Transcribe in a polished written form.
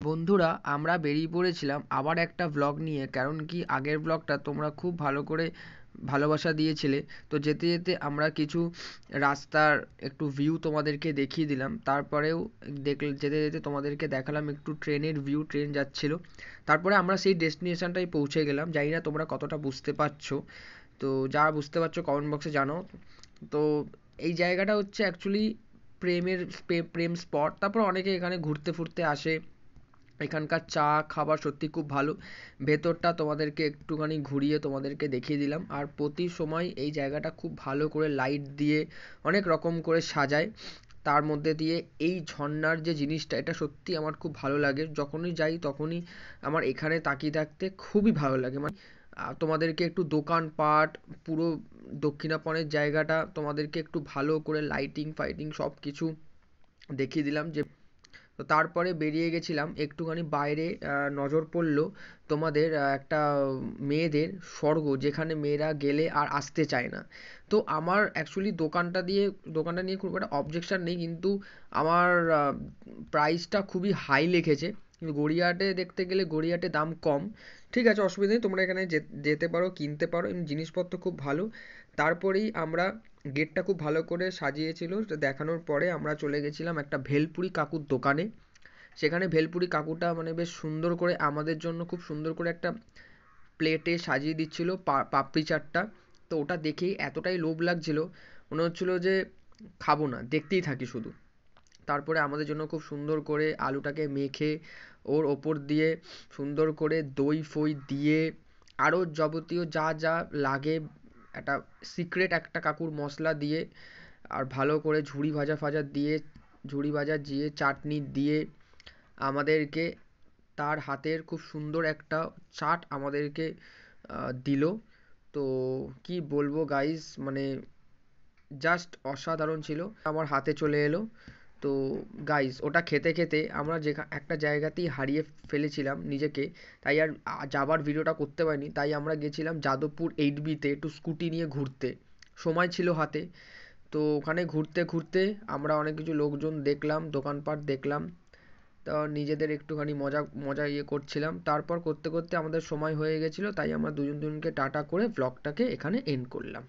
বন্ধুরা আমরা বেরিয়ে পড়েছিলাম আবার একটা ব্লগ নিয়ে, কারণ কি আগের ব্লগটা তোমরা খুব ভালো করে ভালোবাসা দিয়েছিলে। তো যেতে যেতে আমরা কিছু রাস্তার একটু ভিউ তোমাদেরকে দেখিয়ে দিলাম, তারপরেও যেতে যেতে তোমাদেরকে দেখালাম একটু ট্রেনের ভিউ, ট্রেন যাচ্ছিল। তারপরে আমরা সেই ডেস্টিনেশনটাই পৌঁছে গেলাম। জানি না তোমরা কতটা বুঝতে পারছো, তো যারা বুঝতে পারছো কমেন্ট বক্সে জানো। তো এই জায়গাটা হচ্ছে অ্যাকচুয়ালি প্রেমের প্রেম স্পট। তারপর অনেকে এখানে ঘুরতে ফুরতে আসে। এখানকার চা খাবার সত্যি খুব ভালো। ভেতরটা তোমাদেরকে একটুখানি ঘুরিয়ে তোমাদেরকে দেখিয়ে দিলাম। আর প্রতি সময় এই জায়গাটা খুব ভালো করে লাইট দিয়ে অনেক রকম করে সাজায়। তার মধ্যে দিয়ে এই ঝর্ণার যে জিনিসটা, এটা সত্যি আমার খুব ভালো লাগে। যখনই যাই তখনই আমার এখানে তাকিয়ে থাকতে খুবই ভালো লাগে। মানে তোমাদেরকে একটু দোকানপাট, পুরো দক্ষিণাপনের জায়গাটা তোমাদেরকে একটু ভালো করে লাইটিং ফাইটিং সব কিছু দেখিয়ে দিলাম। যে তো তারপরে বেরিয়ে গেছিলাম একটুখানি বাইরে। নজর পড়লো তোমাদের একটা মেয়েদের স্বর্গ, যেখানে মেয়েরা গেলে আর আসতে চায় না। তো আমার অ্যাকচুয়ালি দোকানটা নিয়ে খুব একটা অবজেকশন নেই, কিন্তু আমার প্রাইসটা খুবই হাই লিখেছে। কিন্তু গড়িয়াহাটে দেখতে গেলে গড়িয়াহাটে দাম কম। ঠিক আছে, অসুবিধা নেই, তোমরা এখানে যেতে পারো, কিনতে পারো, জিনিসপত্র খুব ভালো। তারপরেই আমরা গেটটা খুব ভালো করে সাজিয়েছিল দেখানোর পরে আমরা চলে গেছিলাম একটা ভেলপুরি কাকুর দোকানে। সেখানে ভেলপুরি কাকুটা মানে বেশ সুন্দর করে আমাদের জন্য খুব সুন্দর করে একটা প্লেটে সাজিয়ে দিচ্ছিল পাপড়ি চাটটা। তো ওটা দেখেই এতটাই লোভ লাগছিল, মনে হচ্ছিল যে খাবো না, দেখতেই থাকি শুধু। তারপরে আমাদের জন্য খুব সুন্দর করে আলুটাকে মেখে ওর ওপর দিয়ে সুন্দর করে দই ফই দিয়ে আরও যাবতীয় যা যা লাগে একটা সিক্রেট একটা কাকুর মশলা দিয়ে, আর ভালো করে ঝুড়ি ভাজা দিয়ে চাটনি দিয়ে আমাদেরকে তার হাতের খুব সুন্দর একটা চাট আমাদেরকে দিল। তো কি বলবো গাইস, মানে জাস্ট অসাধারণ ছিল, আমার হাতে চলে এলো। তো গাইস ওটা খেতে খেতে আমরা একটা জায়গাতেই হারিয়ে ফেলেছিলাম নিজেকে। তাই আর যাবার ভিডিওটা করতে পারিনি। তাই আমরা গেছিলাম যাদবপুর 8B-তে একটু স্কুটি নিয়ে ঘুরতে, সময় ছিল হাতে। তো ওখানে ঘুরতে ঘুরতে আমরা অনেক কিছু লোকজন দেখলাম, দোকানপাট দেখলাম। তো নিজেদের একটুখানি মজা মজা করছিলাম। তারপর করতে করতে আমাদের সময় হয়ে গেছিলো, তাই আমরা দুজনকে টাটা করে ব্লগটাকে এখানে এন্ড করলাম।